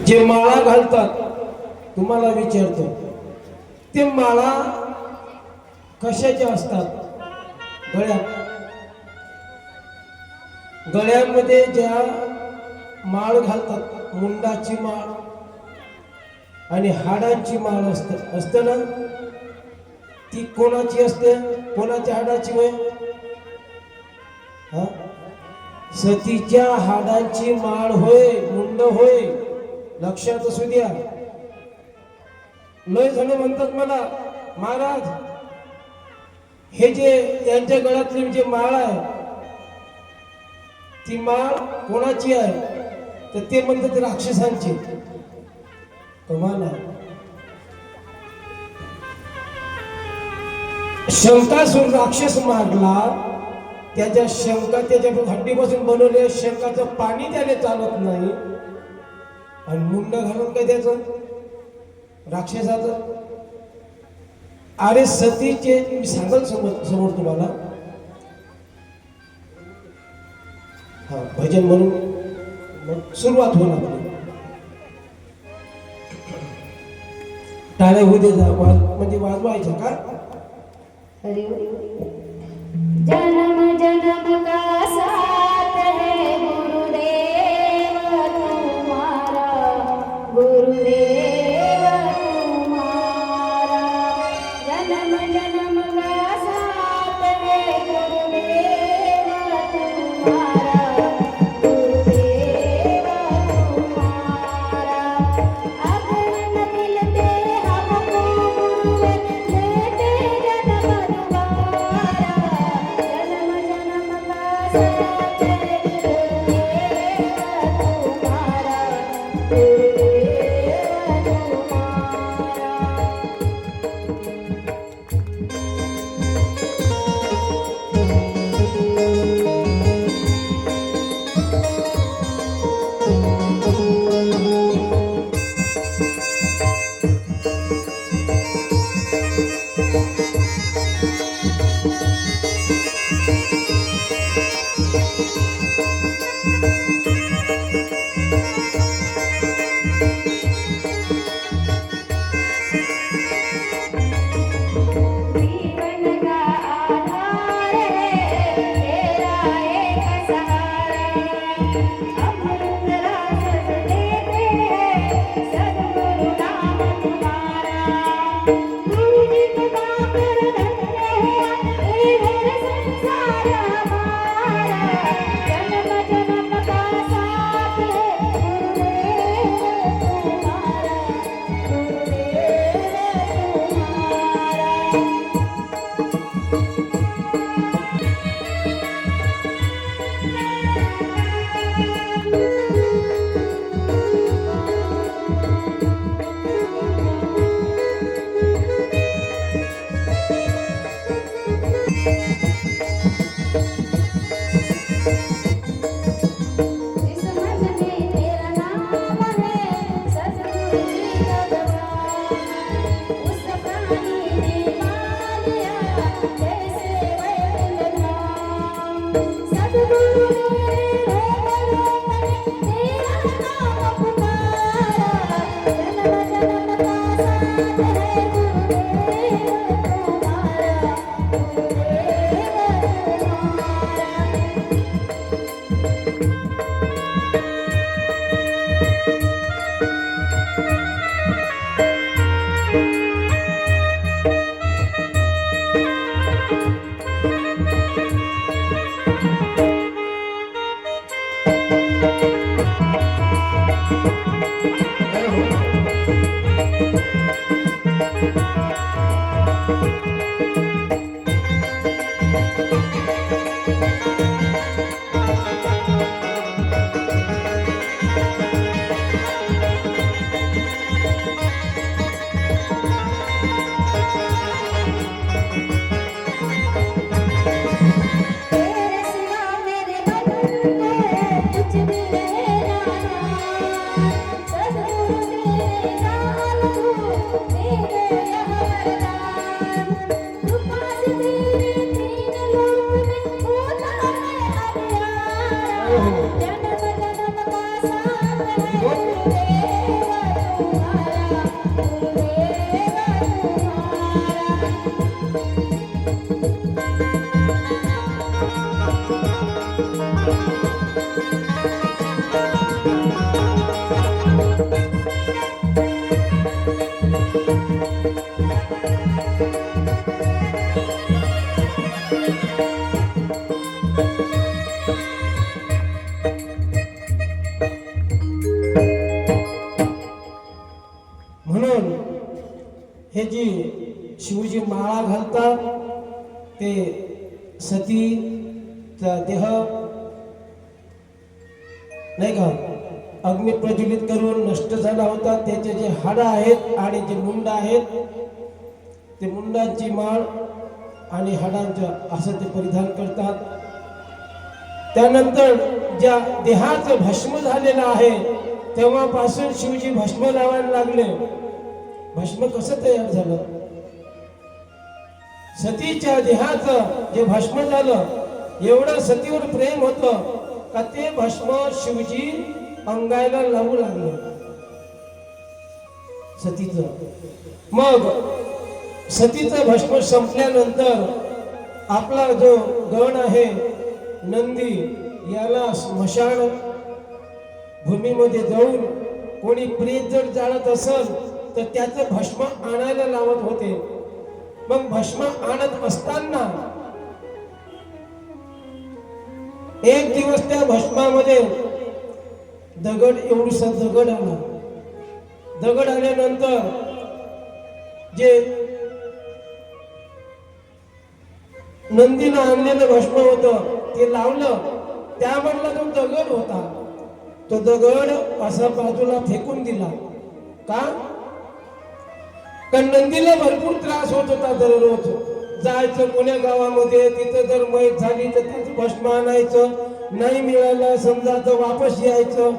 जे माळा घालतात, तुम्हाला विचारतो, ते माळा कशाच्या असतात? गळ्यामध्ये ज्या माळ घालतात, मुंडाची माळ आणि हाडांची माळ असते ना, ती कोणाची असते? कोणाच्या हाडाची होय? सतीच्या हाडांची माळ होय, मुंड होय. लक्षात असू द्या. लय जण म्हणतात मला, महाराज हे जे यांच्या गळ्यातली जे माळ आहे, ती माळ कोणाची आहे? तर ते म्हणतात राक्षसांची. कमाल आहे. शंकासूर राक्षस मारला, त्याच्या शंका, त्याच्या हड्डीपासून बनवलेल्या शंकाचं पाणी त्याने चालत नाही, आणि मुंड घालून काय त्याचं राक्षसाचं? अरे सतीचे मी सांगल समोर तुम्हाला. हा भजन म्हणून मग सुरुवात होणार. टाळ्या होऊ दे, म्हणजे वाजवायच्या का? जन्म जन्म का साथ है गुरुदेव तुम्हारा, गुरुदेव तुम्हारा। जन्म जन्म का साथ है गुरुदेव तुम्हारा, गुरुदेव तुम्हारा। अगर न मिलते हमको गुरुवर, लेते जन्म दोबारा। जन्म जन्म का साथ है गुरुदेव तुम्हारा, गुरुदेव तुम्हारा। जीवन का आधार है तेरा एक सहारा, अमृत रस देते हैं सद्गुरु नाम तुम्हारा। गुरु जी कृपा कर धन्य है ये संसार हमारा। जन्म जन्म का साथ है गुरुदेव तुम्हारा, गुरुदेव तुम्हारा। जिस मन में तेरा नाम है सद्गुरु जी भगवान, उस प्राणी ने पा लिया जैसे वैकुंठ धाम। सद्गुरु मेरे रोम रोम में तेरा नाम पुकारा। जन्म जन्म का साथ है गुरुदेव तुम्हारा, गुरुदेव तुम्हारा। तेरे सिवा मेरे मन में कुछ भी रहे ना। हे जी शिवजी माळा घालतात ते सतीचा देह नाही का अग्नी प्रज्वलित करून नष्ट झाला होता. त्याचे जे हाडं आहेत आणि जे मुंड आहेत ते मुंडांची माळ आणि हाडांच्या असं ते परिधान करतात. त्यानंतर ज्या देहाचं भस्म झालेलं आहे तेव्हापासून शिवजी भस्म लावायला लागले. भस्म कसं तयार झालं? सतीच्या देहाचं जे भस्म झालं एवढं सतीवर प्रेम होतं का ते भस्म शिवजी अंगायला लावू लागले सतीचं. मग सतीचं भस्म संपल्यानंतर आपला जो गण आहे नंदी याला स्मशान भूमीमध्ये जाऊन कोणी प्रेत जर जाळत असेल तर त्याचं भस्म आणायला लावत होते. मग भस्म आणत असताना एक दिवस त्या भस्मामध्ये दगड एवढूसा दगड आला. दगड आल्यानंतर जे नंदीनं आणलेलं भस्म होतं ते लावलं. त्यामधला जो दगड होता तो दगड असा बाजूला फेकून दिला. का? कारण नंदीला भरपूर त्रास होत होता. दररोज जायचं कोण्या गावामध्ये तिथं जर मैत झाली तर त्याचं भस्म आणायचं, नाही मिळालं समजा तर वापस यायचं.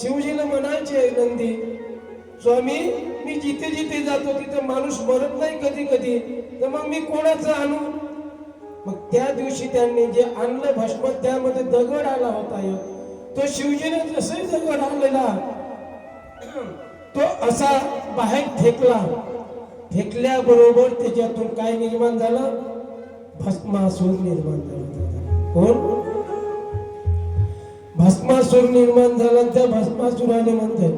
शिवजीला म्हणायचे नंदी स्वामी मी जिथे जिथे जातो तिथे माणूस मरत नाही कधी कधी, तर मग मी कोणाचं आणू? मग त्या दिवशी त्यांनी जे आणलं भस्म त्यामध्ये दगड आला होता. तो शिवजीने जसं दगड आणलेला तो असा बाहेर फेकला. फेकल्याबरोबर त्याच्यातून काय निर्माण झालं? भस्मासूर निर्माण झाला. कोण? भस्मासूर निर्माण झाला. त्या भस्मासुराने म्हणते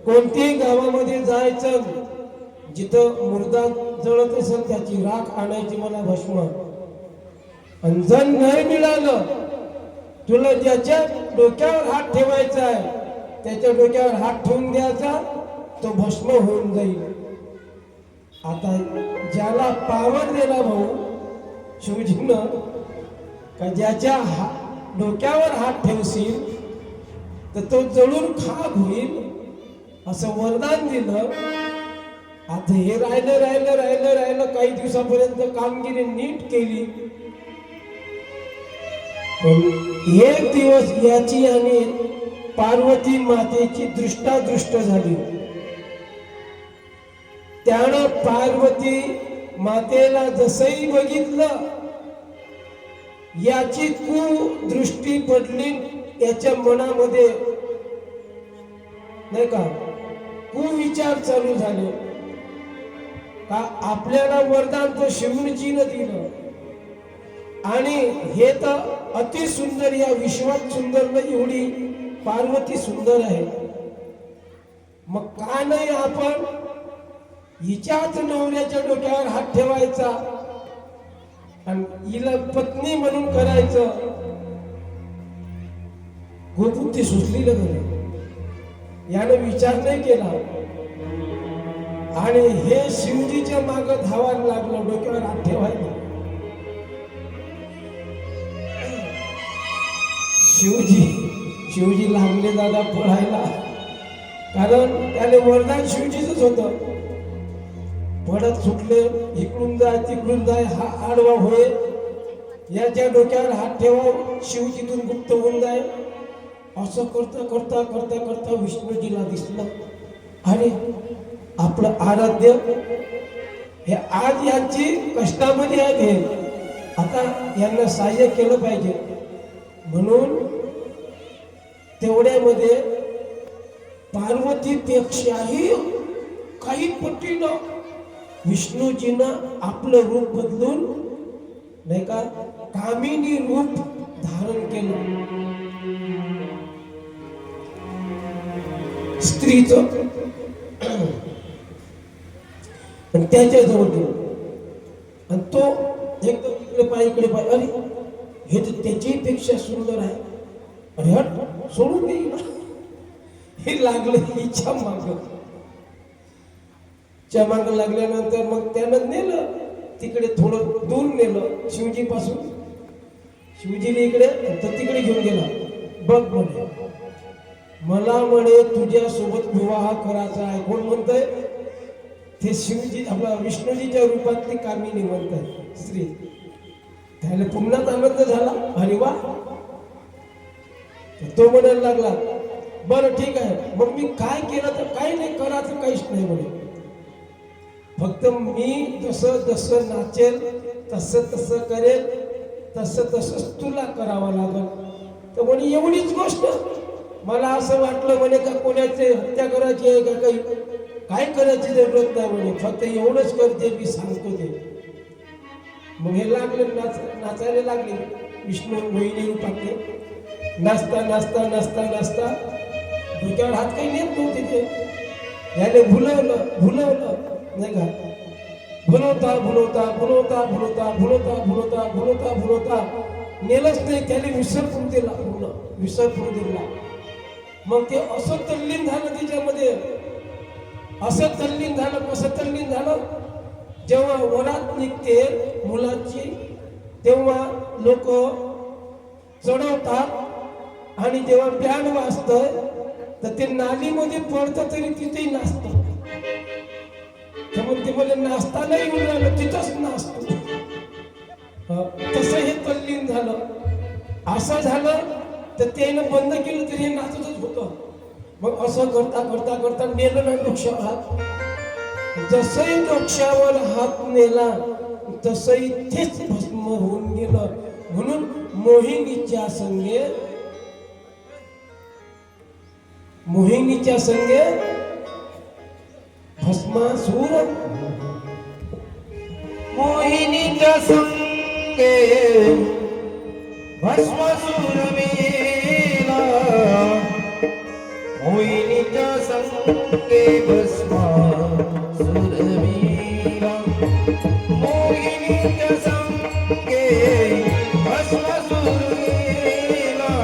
कोणत्याही गावामध्ये जायचं जिथं मुर्दा जळत असेल त्याची राख आणायची मला भस्म. आणि जर नाही मिळालं तुला ज्याच्या डोक्यावर हात ठेवायचा आहे त्याच्या डोक्यावर हात ठेवून द्यायचा, तो भस्म होऊन जाईल. आता ज्याला पावर दिला भाऊ शिवजीनं का ज्याच्या डोक्यावर हात ठेवशील तर तो जळून खाक होईल असं वरदान दिलं. आता हे राहिलं राहिलं राहिलं राहिलं काही दिवसापर्यंत कामगिरी नीट केली. पण एक दिवस याची आणि पार्वती मातेची दृष्टादृष्ट झाली. त्यानं पार्वती मातेला जसंही बघितलं याची कुदृष्टी पडली याच्या मनामध्ये नाही का कुविचार चालू झाले का आपल्याला वरदान तो शिवजीनं दिलं आणि हे तर अति सुंदर या विश्वात सुंदर नाही एवढी पार्वती सुंदर आहे. मग का नाही आपण हिच्याच नवऱ्याच्या डोक्यावर हात ठेवायचा आणि हिला पत्नी म्हणून करायचं? गोबुद्धी सुचली ना यानं विचार नाही केला आणि हे शिवजीच्या माग धावायला लागलं डोक्यावर हात ठेवायला. शिवजी लागले दादा पळायला, कारण त्याने वरदान शिवजीच होतं. पडत सुटले, इकडून जाय तिकडून जाय, हा आडवा होय, याच्या डोक्यावर हात ठेवा, शिवजीतून गुप्त होऊन जाय. असं करता करता करता करता विष्णूजीला दिसलं अरे आपलं आराध्य हे आज यांची कष्टामध्ये आहे, आता यांना सहाय्य केलं पाहिजे. म्हणून तेवढ्यामध्ये पार्वतीपेक्षाही काही पटीनं विष्णूजीनं आपलं रूप बदलून नाही का कामिनी रूप धारण केलं. स्त्रीचं आणि त्याच्याजवळ गेलो आणि तो एकदम इकडे पाय इकडे पाय, अरे हे तर त्याच्यापेक्षा सुंदर आहे, अरे हट सोडून दे. हे लागलं हिच्या माग च्या माग लागल्यानंतर मग त्यानं नेलं तिकडे, थोडं दूर नेलं शिवजी पासून. शिवजीने इकडे तर तिकडे घेऊन गेला. बघ म्हणे, मला म्हणे तुझ्या सोबत विवाह करायचा आहे. कोण म्हणतंय? ते शिवजी, आपला विष्णूजीच्या रूपातली कामिनी म्हणतात स्त्री. त्याला पुन्हाच आनंद झाला. अरे वा. तो म्हणायला लागला, बरं ठीक आहे, मग मी काय केलं तर काही नाही, करायचं काहीच नाही म्हणे. फक्त मी जसं जसं नाचेल तसं तसं करेल, तसं तसंच तुला करावं लागल. तर म्हणे एवढीच गोष्ट. मला असं वाटलं म्हणे का कोणाची हत्या करायची आहे का काही, काय करायची जरूरत नाही म्हणे, फक्त एवढंच करते मी सांगतो ते. मग हे लागले नाचायला लागले विष्णू मोहिनी रूपातले. नाचता नाचता नाचता नाचता डोक्यावर हात काही नेत नव्हते ते. याने भुलवलं भुलवलं नाही का, भुलवता भुलवता भुलवता भुलवता भुलवता भुलवता भुलवता भुलवता नेलंच नाही. त्याने विसर करून दिला, पूर्ण विसर करून दिला. मग ते असं तल्लीन झालं त्याच्यामध्ये, असं तल्लीन झालं. कसं तल्लीन झालं? जेव्हा वरात निघते मुलाची तेव्हा लोक चढवतात आणि जेव्हा बँड वाजतंय तर ते नालीमध्ये पडतं तरी तिथेही नाचतं. तर मग ते मला नाचताना येऊन राहिलं, तिथंच नाचतो. तसं हे तल्लीन झालं. असं झालं तर त्यानं बंद केलं तरी हे नाचतच होतं. मग असं करता करता करता नेलं ना डोक्यावर हात. जसंही डोक्यावर हात नेला तसंही तेच भस्म होऊन गेलं. म्हणून मोहिनीच्या संगे, मोहिनीच्या संगे भस्मासूर, मोहिनीच्या संगे भस्मासूर मेला, मोहिनीच्या संगे भस्मासूर मेला, मोहिनीच्या संगे भस्मासूर मेला,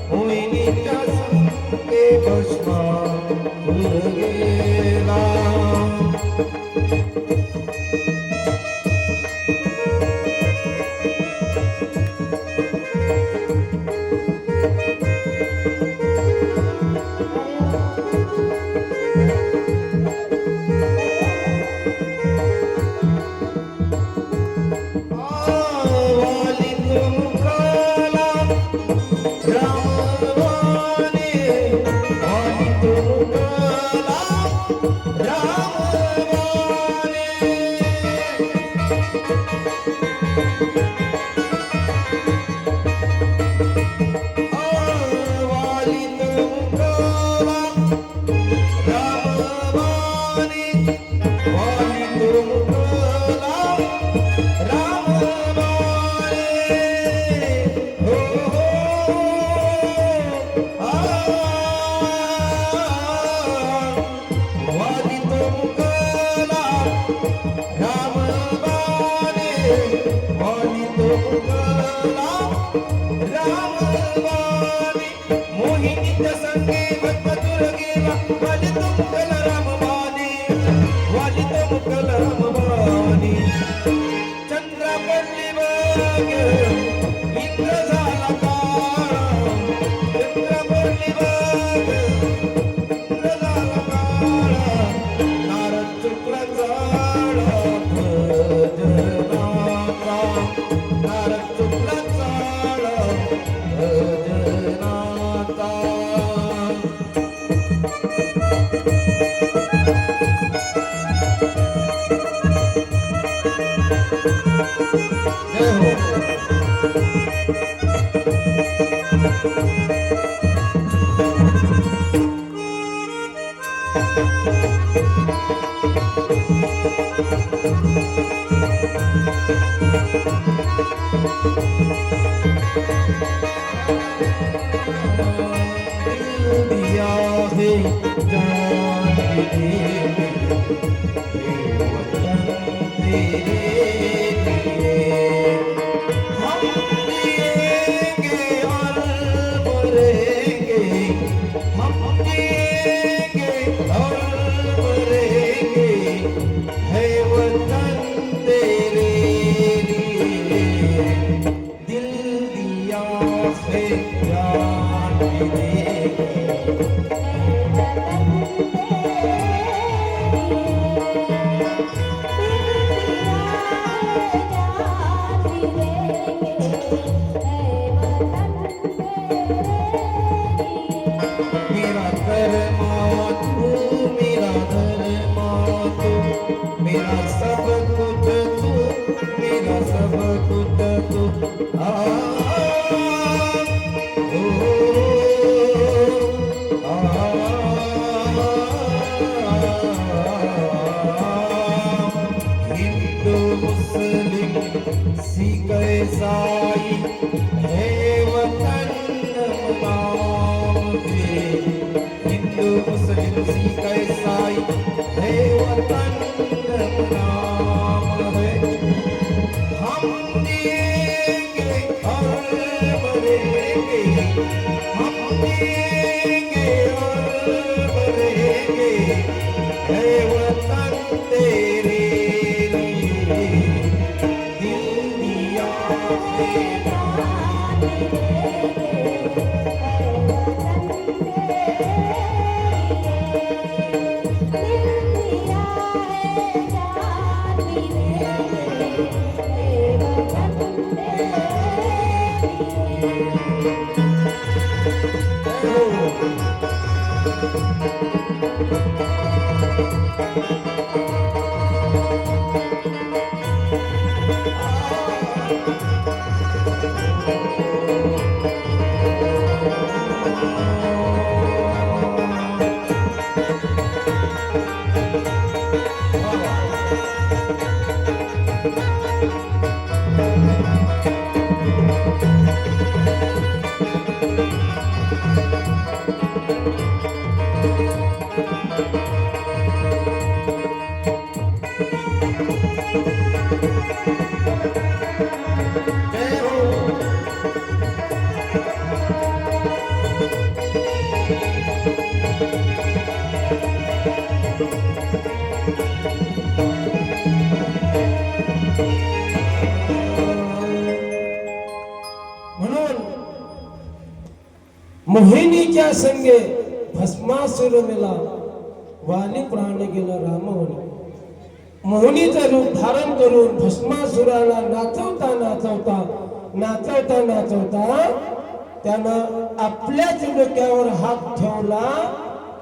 मोहिनीच्या संगे भस्मासूर गेला. मोहिनीच्या संगे भस्मासूर गेला, वाली तो मुकल रामवाणी, वाली तो मुकल रामवाणी. चंद्रा पडली बघ, इंद्र झाला काळा, चंद्रा पडली बघ, इंद्र झाला काळा. नारद चुकला झाला भजनाचा, नारद चुकला झाला भजनाचा. जय हो. दिया है जान की वतन तेरे लिए, हम जिएंगे और मरेंगे, हम जिएंगे और मरेंगे धर्मा तू मेरा धर्मा तू मेरा सब कुछ तू मेरा सब कुछ तू आ ओ आ हिंदू मुस्लिम सिख ईसाई है वतन नाम है हिंदू मुस्लिम सिख ईसाई है वतन नाम है हम देंगे और मरेंगे हम देंगे और मरेंगे है वतन तेरे लिए दिल दिया है म्हणून मोहिनीच्या संगे भस्मासुर मेला वाली प्राण गेला रामवणी मोहिनीचं रूप धारण करून भस्मासुराला नाचवता नाचवता नाचवता नाचवता त्यानं आपल्याच डोक्यावर हात ठेवला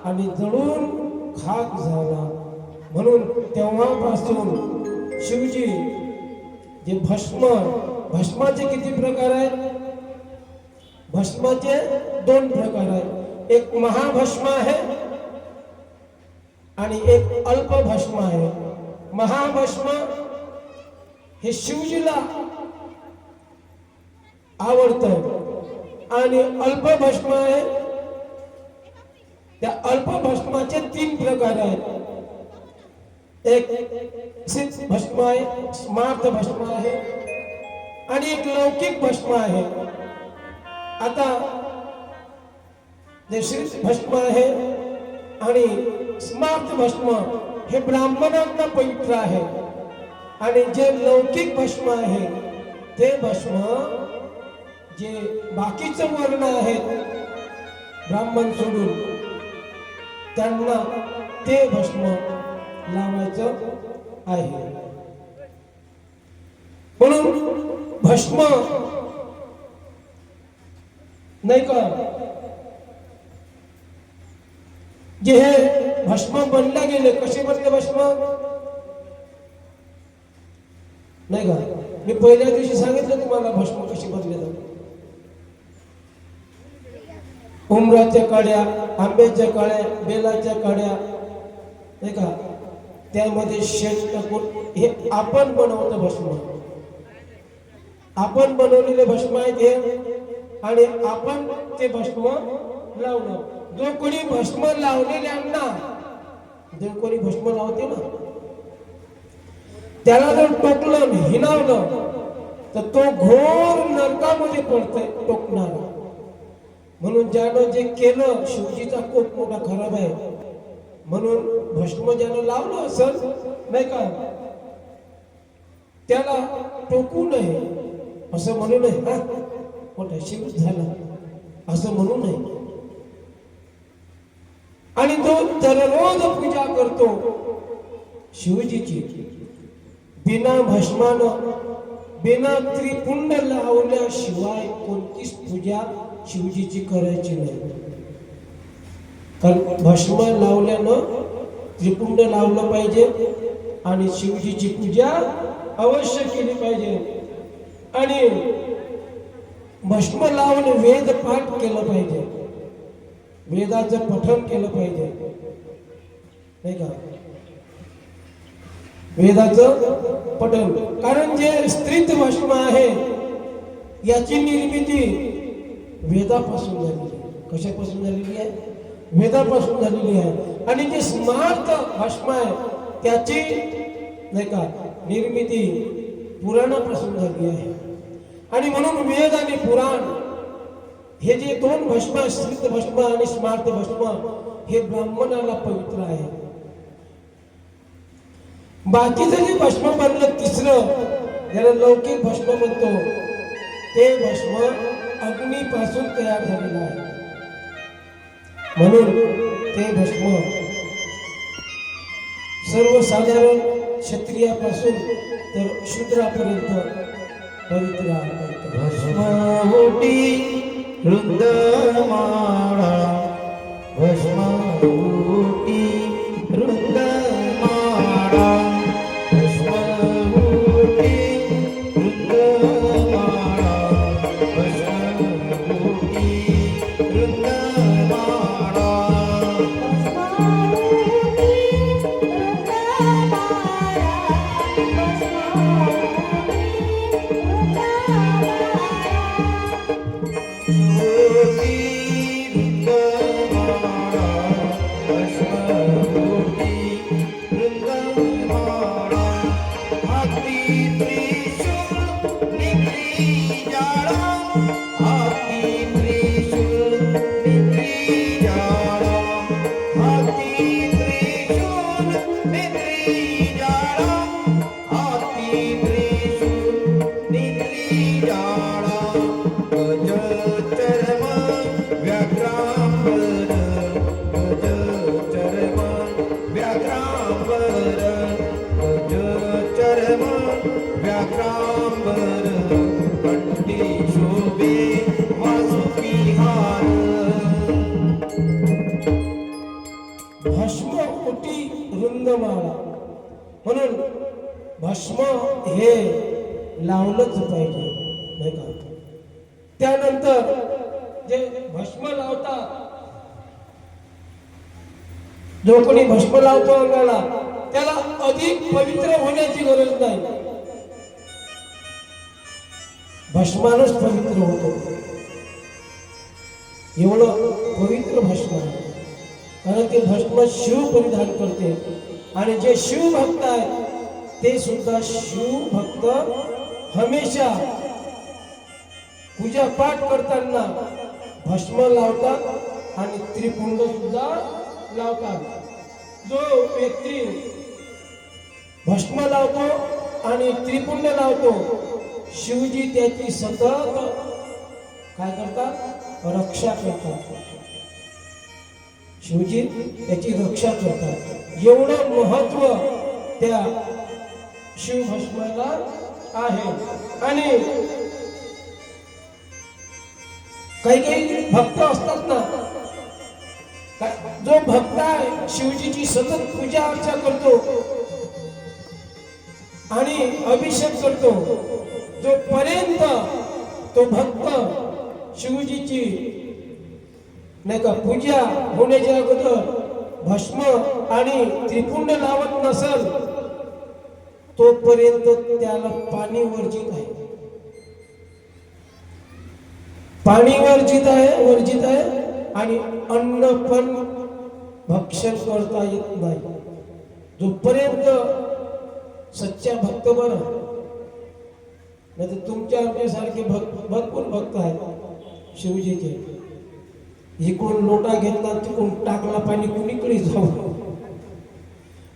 आणि जळून खाक झाला. म्हणून तेव्हापासून शिवजी जे भस्माचे किती प्रकार आहेत? भस्माचे 2 प्रकार आहेत. एक महाभस्म आहे आणि एक अल्प भस्म आहे. महाभस्म हे शिवजीला आवडतं आणि अल्प भस्म आहे. त्या अल्प भस्माचे 3 प्रकार आहेत. एक सिद्ध भस्म आहे, स्मार्त भस्म आहे आणि एक लौकिक भस्म आहे. आता जे सिद्ध भस्म आहे आणि स्मार्त भस्म हे ब्राह्मणांना पवित्र आहे आणि जे लौकिक भस्म आहे ते भस्म जे बाकीचे वर्ण आहेत ब्राह्मण सोडून त्यांना ते भस्म लावायचं आहे. म्हणून भस्म नाही का जे हे भस्म बनले गेले कसे बनले भस्म नाही का मी पहिल्या दिवशी सांगितलं तुम्हाला भस्म कशी बनले जाते. उमराच्या काड्या, आंब्याच्या काड्या, बेलाच्या काड्या नाही का त्यामध्ये शेण टाकून हे आपण बनवतो भस्म. आपण बनवलेले भस्म आहेत हे आणि आपण ते भस्म लावलं. जो कोणी भस्म लावलेल्यांना जो कोणी भस्म लावते ना त्याला जर टोकलं हिनावलं तर तो घोर नरकामध्ये पडतोय टोकणार. म्हणून ज्यानं जे केलं शिवजीचा खूप मोठा खराब आहे. म्हणून भस्म ज्यानं लावलं असेल नाही का त्याला टोकू नये असं म्हणू नये. हा मोठा शिव झाला असं म्हणू नये. आणि तो दररोज पूजा करतो शिवजीची बिना भस्मानं बिना त्रिपुंड लावल्याशिवाय कोणतीच पूजा शिवजीची करायची नाही. कारण भस्म लावल्यानं त्रिपुंड लावलं पाहिजे आणि शिवजीची पूजा अवश्य केली पाहिजे आणि भस्म लावून वेद पाठ केलं पाहिजे, वेदाचं पठण केलं पाहिजे, नाही का? वेदाचं पठण, कारण जे स्त्रीत भस्म आहे याची निर्मिती वेदापासून झालेली आहे. कशापासून झालेली आहे? वेदापासून झालेली आहे. आणि जे स्मार्त भस्म आहे त्याची, नाही का, निर्मिती पुराणापासून झाली आहे. आणि म्हणून वेद आणि पुराण हे जे दोन भस्म, स्त्रीत भस्म आणि स्मार्त भस्म, हे ब्राह्मणाला पवित्र आहे. बाकीचं जे भस्म बनलं तिसरं, ज्याला लौकिक भस्म म्हणतो, ते भस्म अग्नीपासून तयार झालेलं आहे. म्हणून ते भस्म सर्वसाधारण क्षत्रियापासून तर शूद्रापर्यंत पवित्र आहे. भस्मोटी वृंदमाळा, भस्मोटी वृंदमाळा, भस्मोटी वृंदमाळा, भस्मोटी वृंदमाळा. भस्म उटी रुंदमाळा, म्हणून भस्म हे लावलंच पाहिजे, नाही का? त्यानंतर जे भस्म लावतात, जो कोणी भस्म लावतो अंगाला, त्याला अधिक पवित्र होण्याची गरज नाही, भस्मानच पवित्र होतो. एवढं पवित्र भस्म आहे. कारण ते भस्म शिव परिधान करते आणि जे शिव भक्त आहे ते सुद्धा शिव भक्त हमेशा पूजा पाठ करताना भस्म लावतात आणि त्रिपुंड सुद्धा लावतात. जो व्यक्ती भस्म लावतो आणि त्रिपुंड लावतो, शिवजी त्याची सतत काय करतात? रक्षा करतात. शिवजी त्याची रक्षा करतात. एवढं महत्व त्या शिवभस्माला आहे. आणि काही काही भक्त असतात ना, जो भक्त आहे शिवजीची सतत पूजा अर्चा करतो आणि अभिषेक करतो, जोपर्यंत तो भक्त शिवजीची, नाही का, पूजा होण्याच्या अगोदर भस्म आणि त्रिपुंड लावत नसल, तोपर्यंत त्याला पाणी वर्जित आहे. पाणी वर्जित आहे आणि अन्न पण भक्षण करता येत नाही. जोपर्यंत सच्चा भक्त बरं, नाही तर तुमच्या आमच्यासारखे भरपूर भक्त आहेत शिवजीचे. इकडून लोटा घेतला, तिकडून टाकला पाणी, कुणीकडे जाऊ.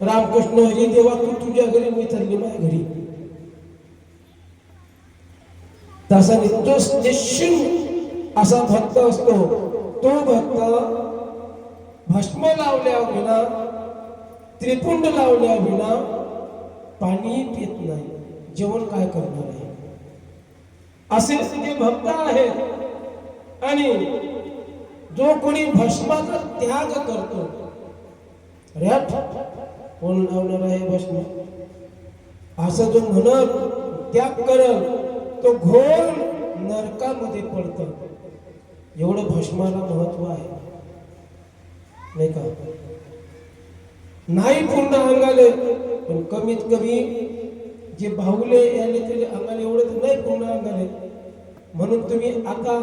रामकृष्ण हरी देवा, तू तुझ्या घरी, मी चालली माझ्या घरी. तसा जो जे शिव असा भक्त असतो, तो भक्त भस्म लावल्या विना, त्रिपुंड लावल्या विना पाणी पित नाही. जेवण काय करणार आहे? असे जे भक्त आहेत आणि जो कोणी भस्माचा त्याग करतो, रॅट कोण लावणार आहे भस्म, असं जो म्हणत त्याग करल तो घोर नरकामध्ये पडतो. एवढं भस्माला महत्व आहे, नाही का? नाही पूर्ण अंगाले, पण कमीत कमी जे बाहुले याले त्याले अंगाले एवढं तर नाही पूर्ण अंगाले. म्हणून तुम्ही आता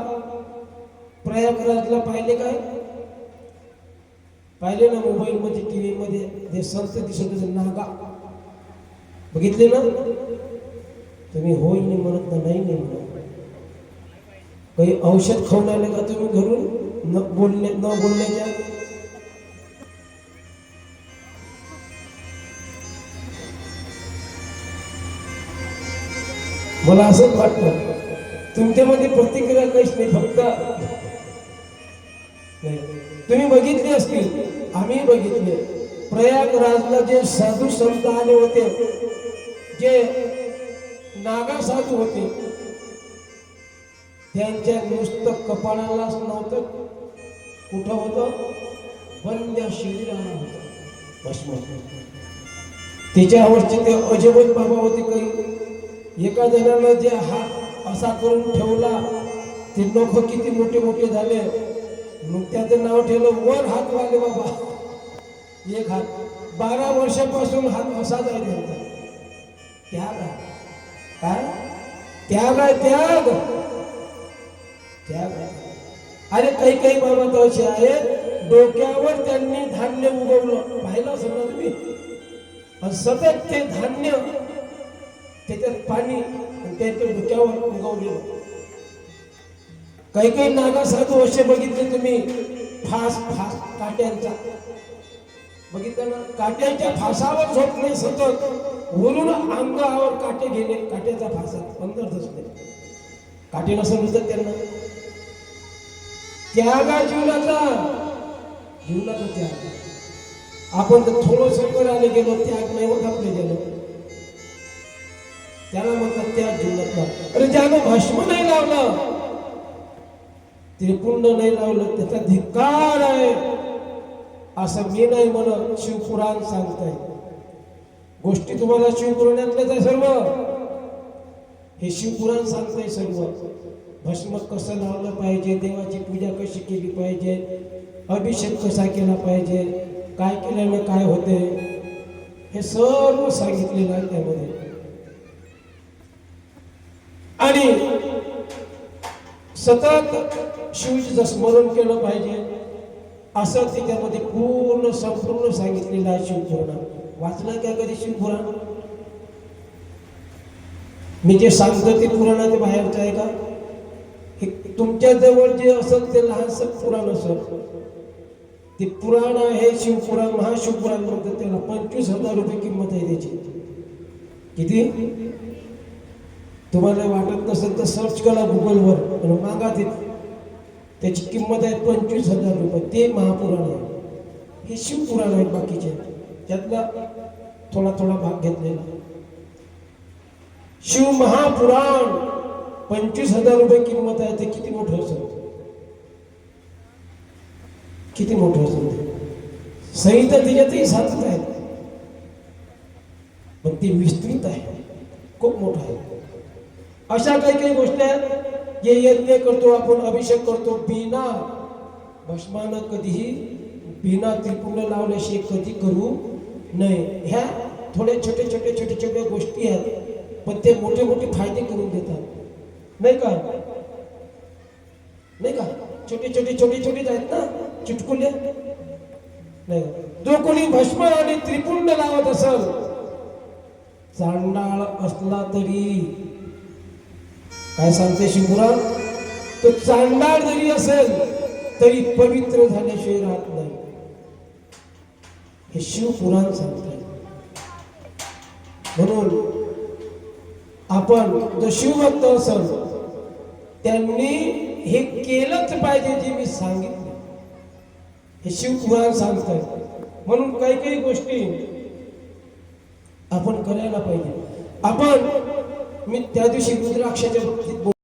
प्रयागराजला पाहिले काय? पाहिले ना मोबाईल मध्ये, टीव्ही मध्ये जे संत दिसत होते नागा, बघितले ना? तुम्ही होय नाही म्हणत ना, नाही नाही म्हणत. काही औषध खाऊन आले का तुम्ही घरून न बोलण्याच्या? मला असंच वाटतं तुमच्यामध्ये प्रतिक्रिया काहीच नाही, फक्त नाही. तुम्ही बघितले असतील, आम्ही बघितले, प्रयागराजला जे साधू संत आले होते, जे नागा साधू होते, त्यांच्या नुसतं कपाळालाच नव्हतं, कुठं होतं? बंद शरीराला होतं भस्म. त्याच्यावरचे ते अजबच बाबा होते. काही एका जणाला जे हात असा करून ठेवला, ते नख किती मोठे मोठे झाले. मग त्याचं नाव ठेवलं वर हात वाले बाबा. एक हात 12 वर्षापासून हात असाच आहे त्यांचा. त्याग आहे. काय त्याग आहे? त्याग त्याग आहे. अरे काही काही बाबा तर असे आहेत, डोक्यावर त्यांनी धान्य उगवलं, पाहिलं असेल ना तुम्ही, आणि सतत ते धान्य त्याच्यात पाणी आणि त्याच्या डोक्यावर उगवलेलं. काही काही नागा साधू असे बघितले तुम्ही, फास फास काट्यांचा बघितलं ना, काट्यांच्या फासावर झोपणे, सतत वरून अंगावर काटे गेले, काट्याचा फासात अंदर धसले, काटे नसेल उचत त्यांना. त्यागा जीवनाचा त्याग. आपण तर थोडं वर आले गेलो, त्याग नाही होत आपले गेलो, त्याला म्हणतात त्याग जीवनातला. अरे ज्यानं भस्म नाही लावलं, त्रिपुंड नाही लावलं, त्याचा धिक्कार आहे, असं मी नाही म्हणत. शिवपुराण सांगताय गोष्टी, तुम्हाला शिवपुराणातलेच आहे सर्व. हे शिवपुराण सांगताय सर्व. भस्म कसं लावलं पाहिजे, देवाची पूजा कशी केली पाहिजे, अभिषेक कसा केला पाहिजे, काय केल्याने काय होते, हे सर्व सांगितलेलं आहे त्यामध्ये. आणि सतत शिवजीचं स्मरण केलं पाहिजे, असं त्याच्यामध्ये पूर्ण संपूर्ण सांगितलेलं आहे शिवपुराण. वाचलं का कधी शिवपुराण? मी जे सांगतो ते पुराणाच्या बाहेरचं आहे का? हे तुमच्या जवळ जे असेल ते लहानसं पुराण असेल, ते पुराण आहे. शिवपुराण, महाशिवपुराण म्हणतात त्याला. 25,000 रुपये किंमत आहे त्याची. किती? तुम्हाला वाटत नसेल तर सर्च करा गुगलवर आणि मागा ते. त्याची किंमत आहे 25,000 रुपये. ते महापुराण आहे. हे शिवपुराण आहेत बाकीचे, त्यातला थोडा थोडा भाग घेतलेला. शिव महापुराण 25,000 रुपये किंमत आहे. ते किती मोठं असेल, किती मोठं असेल ते. संहिता त्याच्यातही साधत आहेत, पण ती विस्तृत आहे, खूप मोठं आहे. अशा काही काही गोष्टी आहेत जे यज्ञ करतो आपण, अभिषेक करतो, बिना भस्मानं कधीही, बिना त्रिपुंड लावल्याशिवाय कधी करू नये. ह्या थोड्या छोट्या गोष्टी आहेत, पण ते मोठे मोठे फायदे करून देतात, नाही का? नाही का? छोटे आहेत ना, चुटकुले, नाही का? जो कोणी भस्म आणि त्रिपुंड लावत असेल, चांडाळ असला तरी, काय सांगते शिवपुराण? तो चांडाळ जरी असेल तरी पवित्र झाल्याशिवाय राहत नाही, हे शिवपुराण सांगते. म्हणून आपण जो शिवभक्त असेल त्यांनी हे केलंच पाहिजे जे मी सांगितले, हे शिवपुराण सांगतंय. म्हणून काही काही गोष्टी आपण करायला पाहिजे. आपण, मी त्या दिवशी रुद्राक्षाच्या बाबतीत